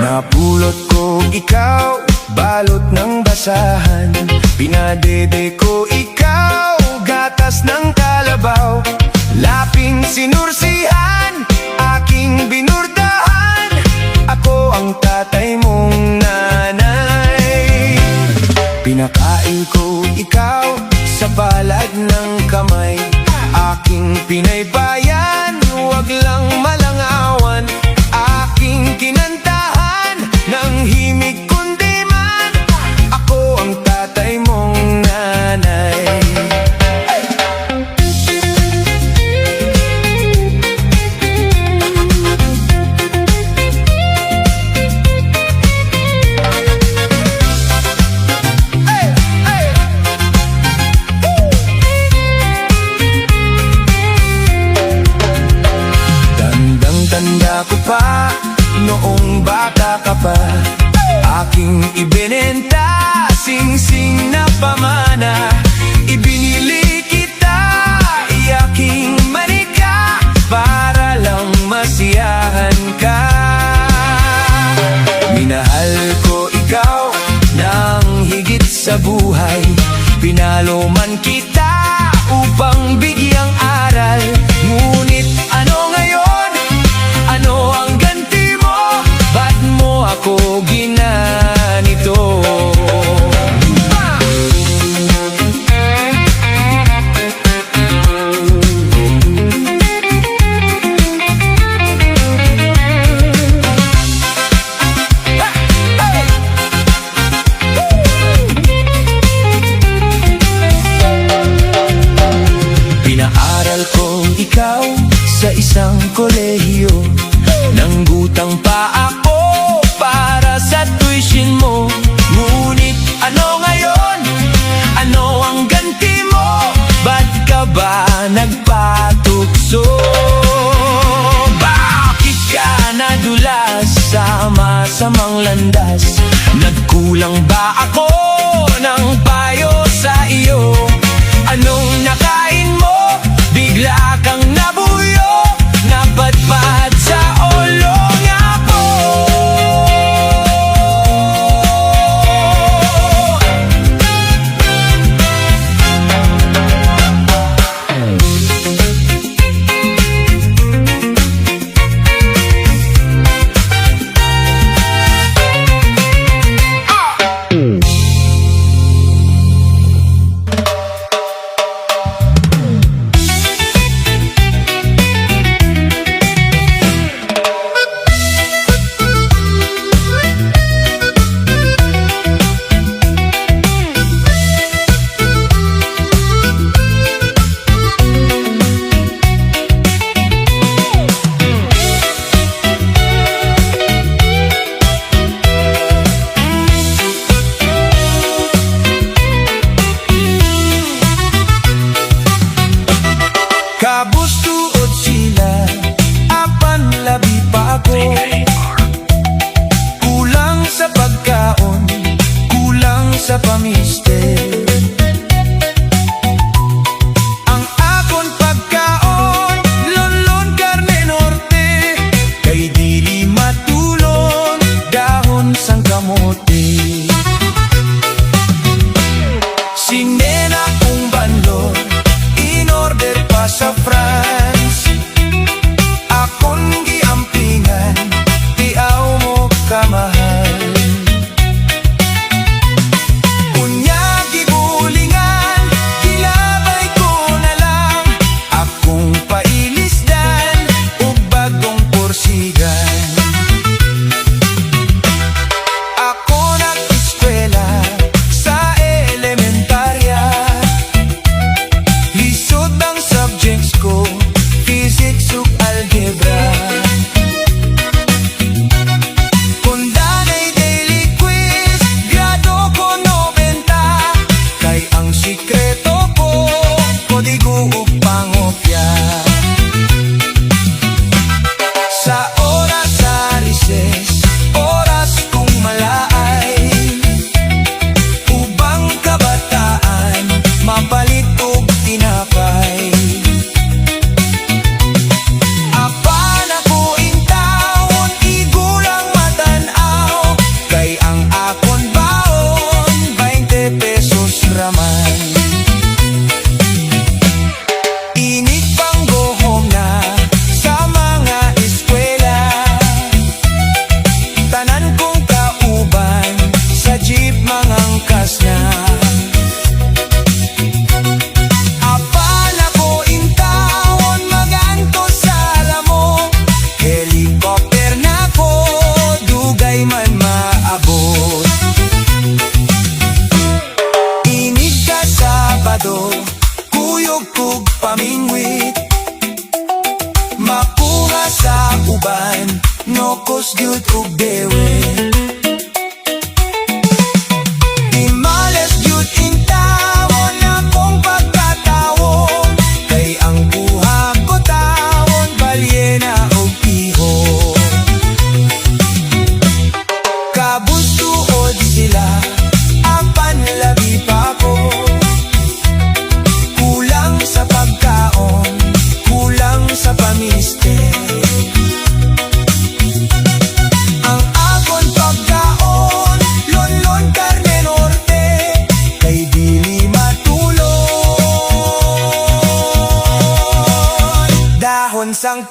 Napulot ko ikaw, balot ng basahan. Pinadede ko ikaw, gatas ng kalabaw. Laping sinursihan, aking binurdahan. Ako ang tatay mong nanay. Pinakain ko ikaw sa palad ng kamay. Aking pinaybayan, wag lang malangawan. Aking kinantahan ng himig kundi man. Ako ang tatay mong nanay. Tanda ko pa, noong bata ka pa. Aking ibinenta, sing-sing na pamana. Ibinili kita, iyaking manika, para lang masiyahan ka. Minahal ko ikaw ng higit sa buhay. Pinalo man kita upang bigyang aral. Ngunit ano ngayon? Ano ang ganti mo? Ba't mo ako ginanito? Pinaaral ko ikaw sa isang kolehiyo. Nanggutang pa ako para sa tuition mo. Ngunit ano ngayon? Ano ang ganti mo? Ba't ka ba nagpatukso? Bakit ka nadulas sa masamang landas? Nagkulang ba ako ng payo sa iyo? Anong nakain mo? Bigla kang nabuyo, napadpad sa olong ako. Kabustuod sila, apan labi pa ako. Kulang sa pagkaon, kulang sa pamister. Ang akon pagkaon, lonlon karne norte. Kay dili matulon, dahon sang kamote. Sinena kong banlon, in-order pa sa France. Akong giampingan, tiaw mo kamahal. Unya gibulingan, kilabay ko na lang. Akong pailisdan, ug bagong porsigan. Ako nag-eskwela sa elementarya. Lisod ang subjects ko, Sabado, kuyog kog pamingwit. Makuha sa uban, nokos gyud ug dewe. Imales gyud in tawon akong pagkatawo, kay ang buha ko tawon balyena ug iho. Kabustuod sila, apan labi pa ko. Kulang sa pagkaon, kulang sa pamiste. Ang akon pagkaon, lonlon karne norte, kay dili matulon. Dahon sang